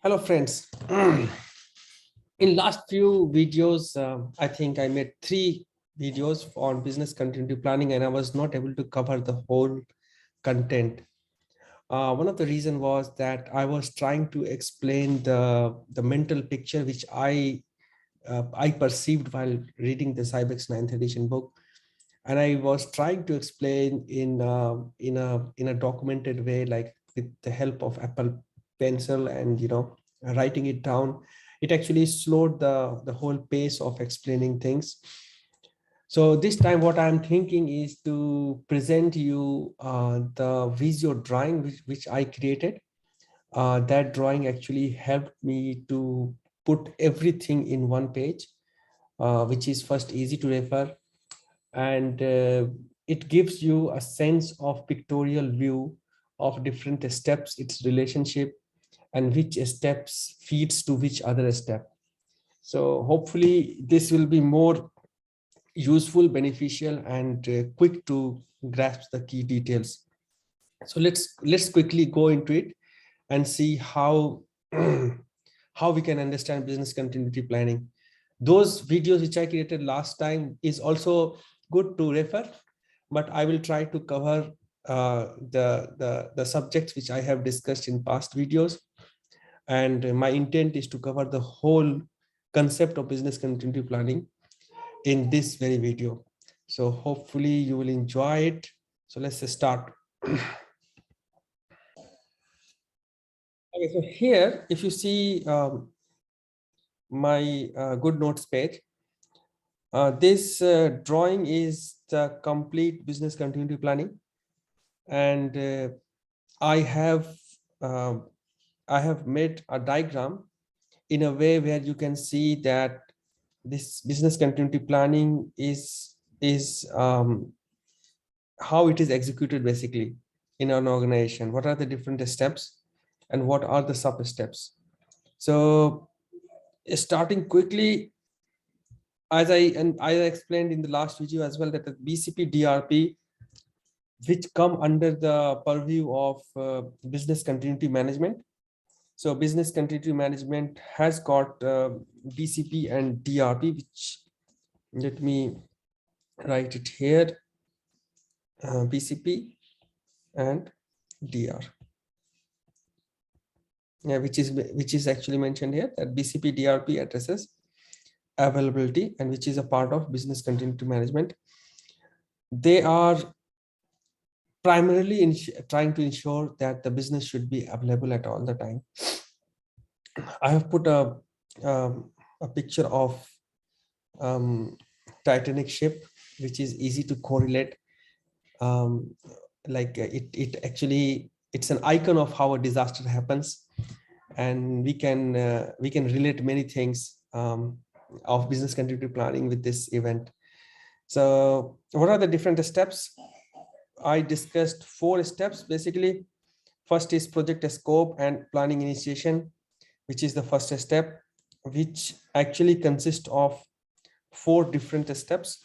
Hello, friends. In last few videos, I think I made 3 videos on business continuity planning, and I was not able to cover the whole content. One of the reason was that I was trying to explain the mental picture which I perceived while reading the Cybex 9th edition book, and I was trying to explain in a documented way, like with the help of Apple Pencil and writing it down. It actually slowed the whole pace of explaining things. So this time what I'm thinking is to present you the Visio drawing which I created. That drawing actually helped me to put everything in one page, which is first easy to refer, and it gives you a sense of pictorial view of different steps, its relationship, and which steps feeds to which other step. So hopefully this will be more useful, beneficial, and quick to grasp the key details. So let's quickly go into it and see how how we can understand business continuity planning. Those videos which I created last time is also good to refer, but I will try to cover the subjects which I have discussed in past videos. And my intent is to cover the whole concept of business continuity planning in this very video. So hopefully you will enjoy it. So let's start. Okay, so here, if you see my good notes page, this drawing is the complete business continuity planning, and I have made a diagram in a way where you can see that this business continuity planning is how it is executed basically in an organization. What are the different steps and what are the sub steps? So starting quickly, as I explained in the last video as well, that the BCP DRP, which come under the purview of business continuity management. So business continuity management has got BCP and DRP, which, let me write it here, BCP and DR. Yeah, which is actually mentioned here, that BCP DRP addresses availability, and which is a part of business continuity management. They are primarily trying to ensure that the business should be available at all the time. I have put a picture of Titanic ship, which is easy to correlate. Like it actually, it's an icon of how a disaster happens, and we can relate many things of business continuity planning with this event. So what are the different steps? I discussed 4 steps basically. First is project scope and planning initiation, which is the first step, which actually consists of 4 different steps.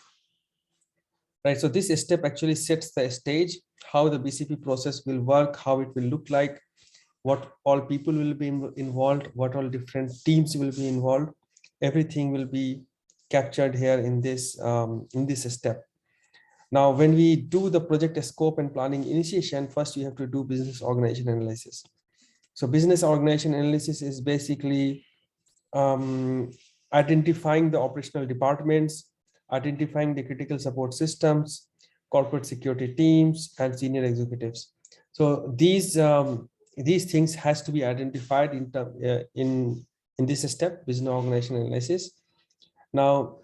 Right, so this step actually sets the stage, how the BCP process will work, how it will look like, what all people will be involved, what all different teams will be involved. Everything will be captured here in this step. Now, when we do the project scope and planning initiation, first you have to do business organization analysis. So business organization analysis is basically identifying the operational departments, identifying the critical support systems, corporate security teams, and senior executives. So these things has to be identified in this step, business organization analysis. Now,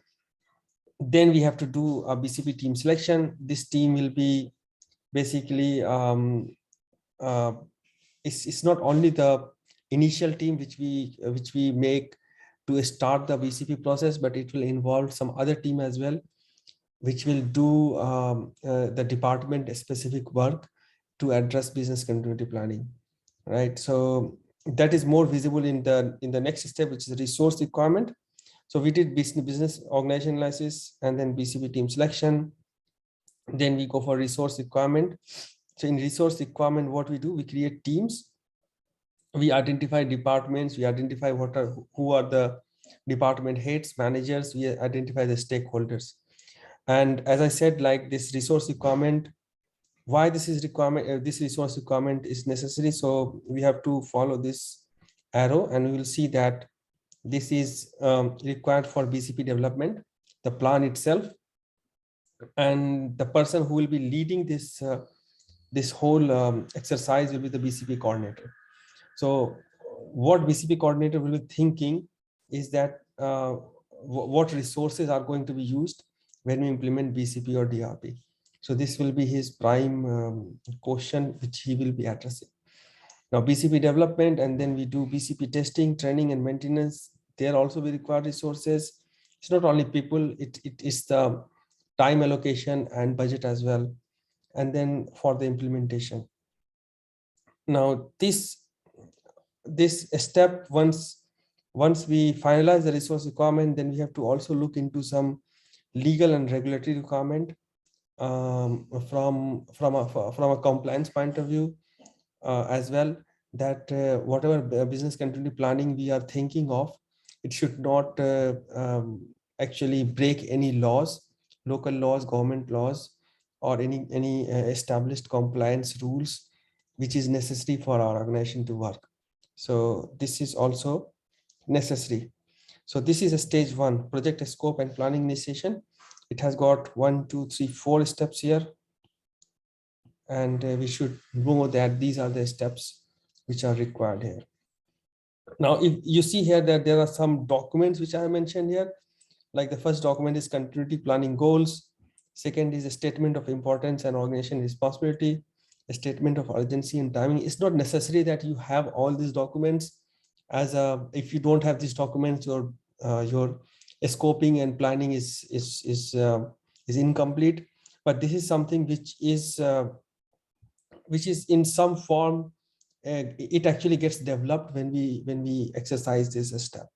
then we have to do a BCP team selection. This team will be basically it's not only the initial team which we make to start the BCP process, but it will involve some other team as well, which will do the department specific work to address business continuity planning, right? So that is more visible in the next step, which is resource requirement. So we did business organization analysis and then BCP team selection. Then we go for resource requirement. So in resource requirement, what we do, we create teams We identify departments, we identify who are the department heads, managers, we identify the stakeholders. And as I said, like this resource requirement, why this is requirement, this resource requirement is necessary. So we have to follow this arrow, and we will see that this is required for BCP development, the plan itself, and the person who will be leading this whole exercise will be the BCP coordinator. So what BCP coordinator will be thinking is that what resources are going to be used when we implement BCP or DRP. So this will be his prime question which he will be addressing. Now BCP development, and then we do BCP testing, training and maintenance. There also we require resources. It's not only people, it is the time allocation and budget as well. And then for the implementation. Now this step, once we finalize the resource requirement, then we have to also look into some legal and regulatory requirement from a compliance point of view as well, that whatever business continuity planning we are thinking of, it should not actually break any laws, local laws, government laws, or any established compliance rules which is necessary for our organization to work. So this is also necessary. So this is a stage one, project scope and planning initiation. It has got 1, 2, 3, 4 steps here. And we should know that these are the steps which are required here. Now, if you see here that there are some documents which I mentioned here, like the first document is continuity planning goals. Second is a statement of importance and organization responsibility, a statement of urgency and timing. It's not necessary that you have all these documents. If you don't have these documents, your scoping and planning is incomplete. But this is something which is in some form, it actually gets developed when we exercise this step,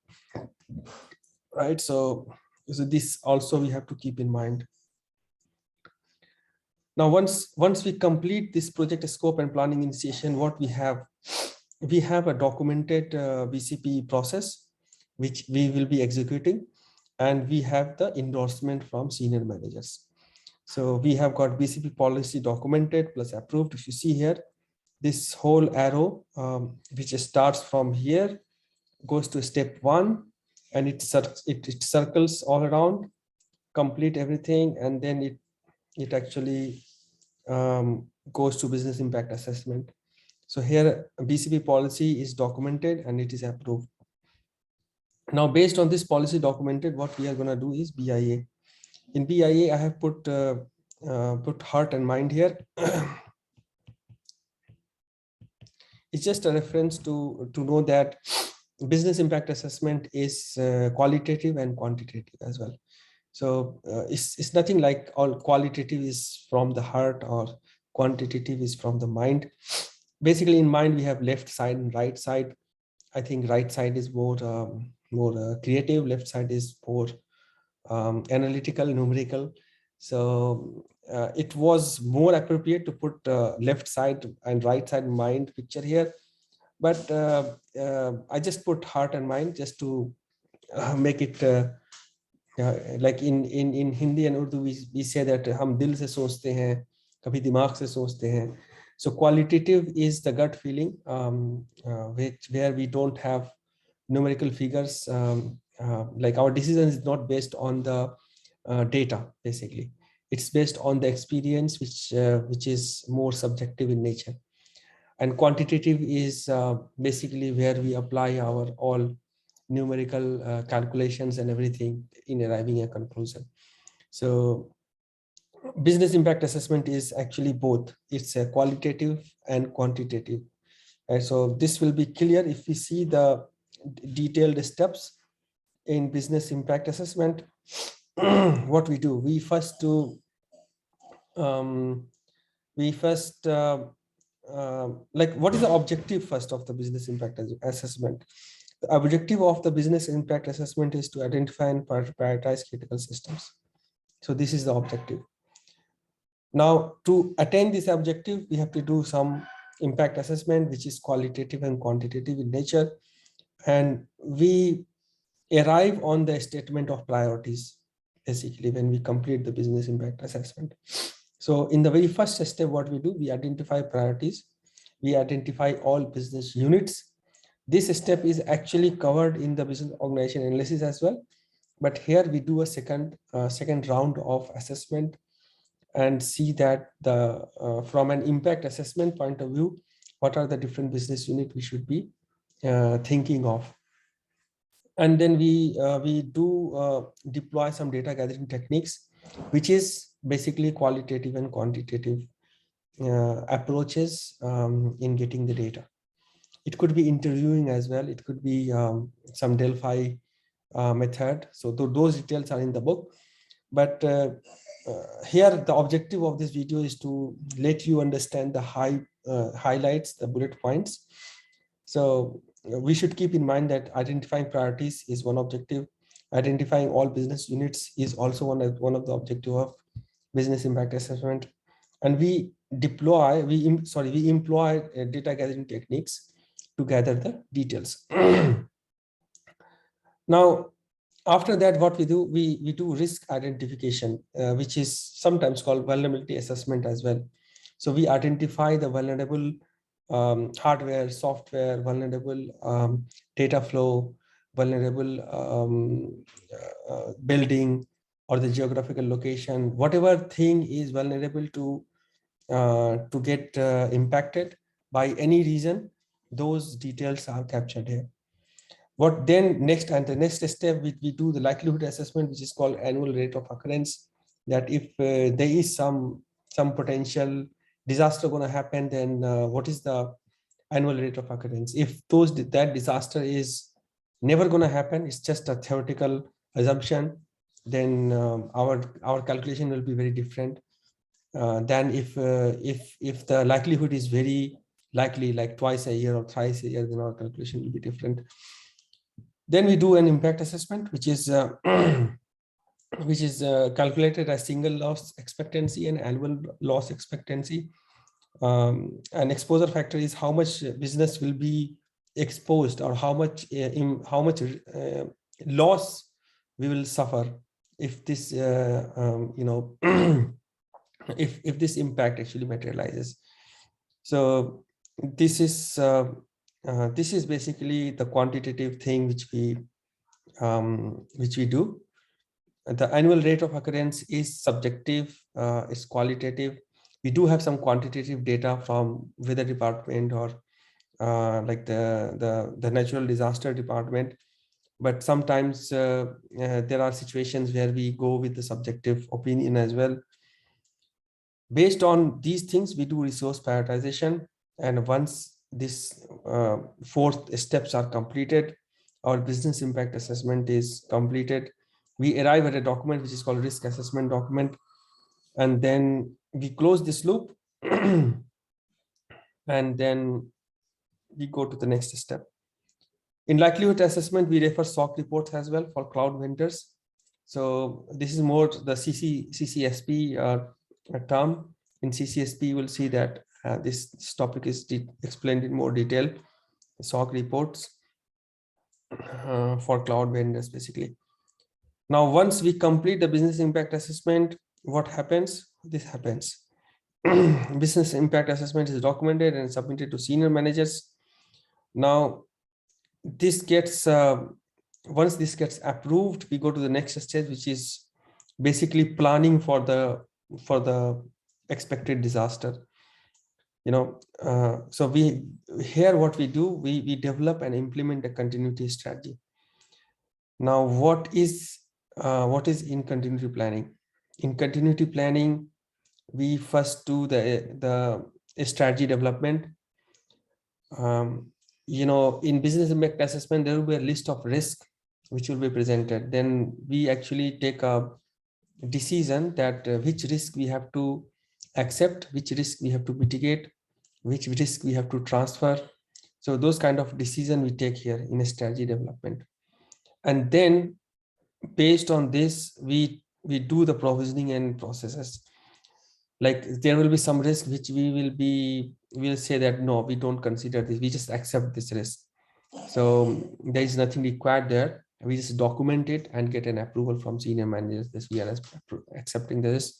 right? So this also we have to keep in mind. Now, once we complete this project scope and planning initiation, what we have a documented BCP process which we will be executing, and we have the endorsement from senior managers. So we have got BCP policy documented plus approved. If you see here, this whole arrow which starts from here goes to step 1, and it circles all around, complete everything, and then it actually goes to business impact assessment. So here BCP policy is documented and it is approved. Now, based on this policy documented, what we are going to do is BIA. In BIA, I have put heart and mind here. It's just a reference to know that business impact assessment is qualitative and quantitative as well. So it's nothing like all qualitative is from the heart or quantitative is from the mind. Basically, in mind, we have left side and right side. I think right side is more creative, left side is more analytical, numerical. So it was more appropriate to put left side and right side mind picture here. But I just put heart and mind just to make it like in Hindi and Urdu, we say that हम दिल से सोचते हैं, कभी दिमाग से सोचते हैं. So qualitative is the gut feeling, where we don't have numerical figures. Like our decision is not based on the data. Basically, it's based on the experience, which is more subjective in nature. And quantitative is basically where we apply our all numerical calculations and everything in arriving at a conclusion. So business impact assessment is actually both. It's a qualitative and quantitative. And so this will be clear if we see the detailed steps in business impact assessment. What we do, we first like, what is the objective first of the business impact assessment? The objective of the business impact assessment is to identify and prioritize critical systems. So this is the objective. Now, to attain this objective, we have to do some impact assessment, which is qualitative and quantitative in nature. And we arrive on the statement of priorities, basically, when we complete the business impact assessment. So in the very first step, what we do, we identify priorities. We identify all business units. This step is actually covered in the business organization analysis as well. But here we do a second round of assessment and see that the from an impact assessment point of view, what are the different business unit we should be thinking of. And then we do deploy some data gathering techniques, which is basically qualitative and quantitative approaches in getting the data. It could be interviewing as well. It could be some Delphi method. So those details are in the book. But here the objective of this video is to let you understand the highlights, the bullet points. So we should keep in mind that identifying priorities is one objective. Identifying all business units is also one of the objective of business impact assessment. And we employ data gathering techniques to gather the details. Now, after that, what we do, we do risk identification, which is sometimes called vulnerability assessment as well. So we identify the vulnerable hardware, software, vulnerable data flow, vulnerable building, or the geographical location, whatever thing is vulnerable to get impacted by any reason. Those details are captured here. What then next, and the next step, we do the likelihood assessment, which is called annual rate of occurrence. That if there is some potential disaster going to happen, then what is the annual rate of occurrence? If that disaster is never going to happen, it's just a theoretical assumption, then our calculation will be very different than if the likelihood is very likely, like twice a year or thrice a year, then our calculation will be different. Then we do an impact assessment, which is calculated as single loss expectancy and annual loss expectancy. An exposure factor is how much business will be exposed, or how much loss we will suffer if this if this impact actually materializes. So this is basically the quantitative thing which we do. The annual rate of occurrence is subjective, it's qualitative. We do have some quantitative data from weather department or like the natural disaster department, but sometimes there are situations where we go with the subjective opinion as well. Based on these things, we do resource prioritization, and once these 4 steps are completed, our business impact assessment is completed. We arrive at a document which is called risk assessment document, and then we close this loop and then we go to the next step. In likelihood assessment, we refer SOC reports as well for cloud vendors. So this is more the CCSP term. In CCSP, you will see that this topic is explained in more detail. SOC reports for cloud vendors, basically. Now, once we complete the business impact assessment, what happens? This happens. Business impact assessment is documented and submitted to senior managers. Now, this gets once this gets approved, we go to the next stage, which is basically planning for the expected disaster. So what we do, we develop and implement a continuity strategy. Now, what is in continuity planning? In continuity planning, we first do the strategy development. In business impact assessment, there will be a list of risks which will be presented. Then we actually take a decision that which risk we have to accept, which risk we have to mitigate, which risk we have to transfer. So those kind of decision we take here in a strategy development. And then based on this, we do the provisioning and processes. Like there will be some risk which we will be we'll say that no, we don't consider this, we just accept this risk. So there is nothing required there. We just document it and get an approval from senior managers that we are accepting the risk.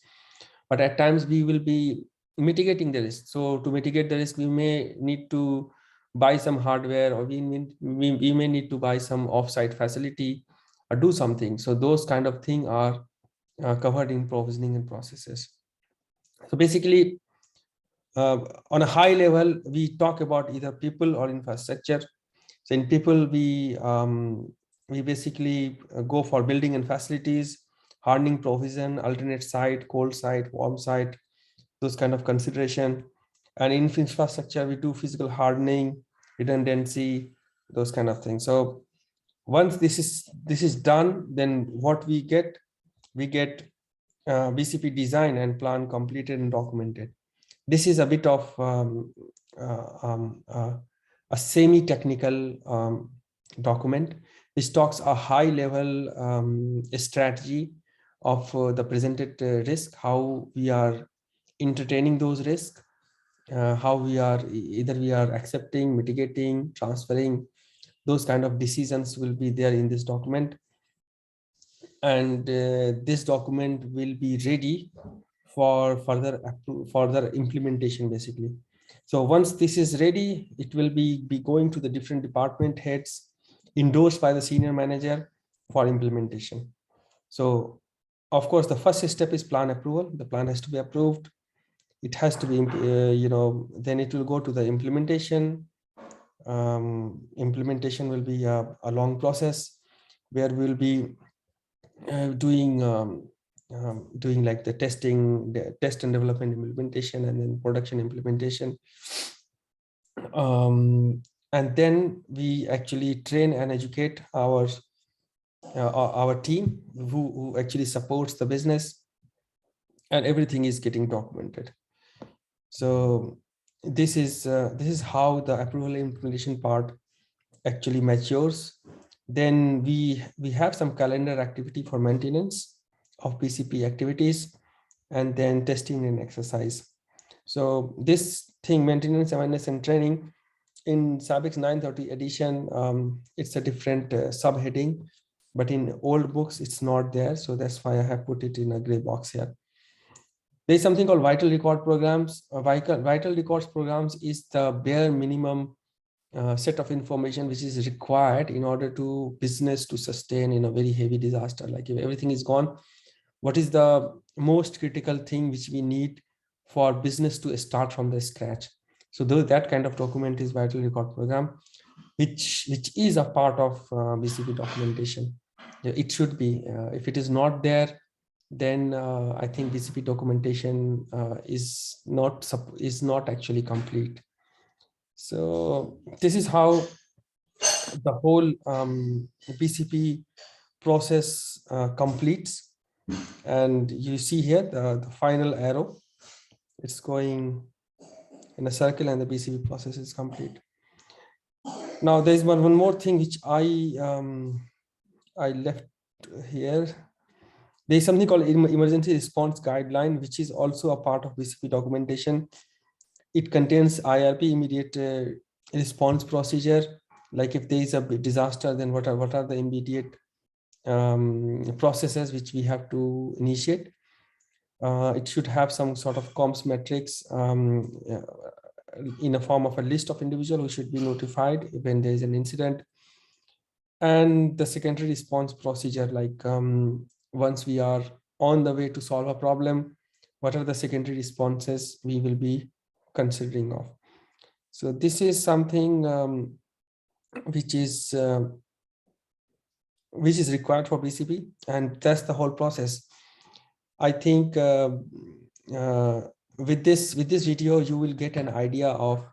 But at times we will be mitigating the risk. So to mitigate the risk, we may need to buy some hardware, or we may need to buy some offsite facility or do something. So those kind of things are covered in provisioning and processes. So basically, on a high level, we talk about either people or infrastructure. So in people, we basically go for building and facilities, hardening provision, alternate site, cold site, warm site, those kind of consideration. And in infrastructure, we do physical hardening, redundancy, those kind of things. So once this is done, then what we get BCP design and plan completed and documented. This is a bit of a semi-technical document which talks a high-level strategy of the presented risk, how we are entertaining those risks, how we are accepting, mitigating, transferring. Those kind of decisions will be there in this document, and this document will be ready for further implementation basically. So once this is ready, it will be going to the different department heads, endorsed by the senior manager for implementation. So of course, the first step is plan approval. The plan has to be approved. It has to be, then it will go to the implementation. Implementation will be a long process where we'll be doing like the testing, the test and development implementation, and then production implementation. And then we actually train and educate our team who actually supports the business, and everything is getting documented. So this is how the approval implementation part actually matures. Then we have some calendar activity for maintenance of BCP activities, and then testing and exercise. So this thing, maintenance, awareness, and training, in SABIC's 930 edition, it's a different subheading, but in old books it's not there. So that's why I have put it in a gray box here. There's something called vital record programs. Vital records programs is the bare minimum set of information which is required in order to business to sustain in a very heavy disaster. Like if everything is gone, what is the most critical thing which we need for business to start from the scratch? So that kind of document is vital record program, which is a part of BCP documentation. It should be. If it is not there, then I think BCP documentation is not actually complete. So this is how the whole BCP process completes. And you see here the final arrow, it's going in a circle, and the BCP process is complete. Now there's one more thing which I left here. There's something called emergency response guideline, which is also a part of BCP documentation. It contains IRP, immediate response procedure. Like if there is a disaster, then what are the immediate processes which we have to initiate. It should have some sort of comms metrics in a form of a list of individuals who should be notified when there is an incident. And the secondary response procedure, like once we are on the way to solve a problem, what are the secondary responses we will be considering of. So this is something which is required for BCP, and that's the whole process. I think with this video, you will get an idea of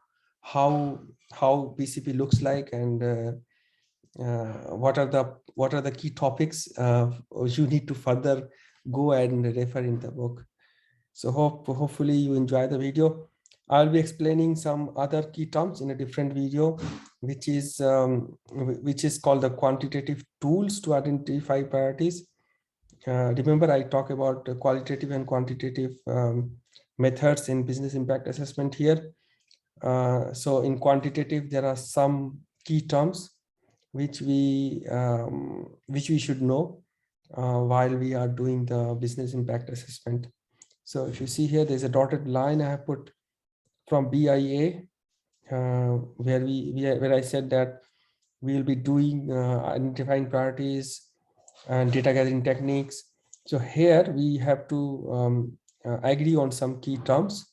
how BCP looks like, and what are the key topics you need to further go and refer in the book. So hopefully you enjoy the video. I'll be explaining some other key terms in a different video, which is called the quantitative tools to identify priorities. Remember, I talk about qualitative and quantitative methods in business impact assessment here. So in quantitative, there are some key terms which we should know while we are doing the business impact assessment. So if you see here, there's a dotted line I have put from BIA, where I said that we will be doing identifying priorities and data gathering techniques. So here we have to agree on some key terms,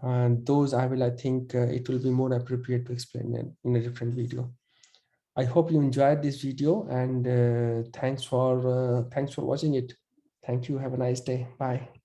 and those I think it will be more appropriate to explain in a different video. I hope you enjoyed this video, and thanks for watching it. Thank you. Have a nice day. Bye.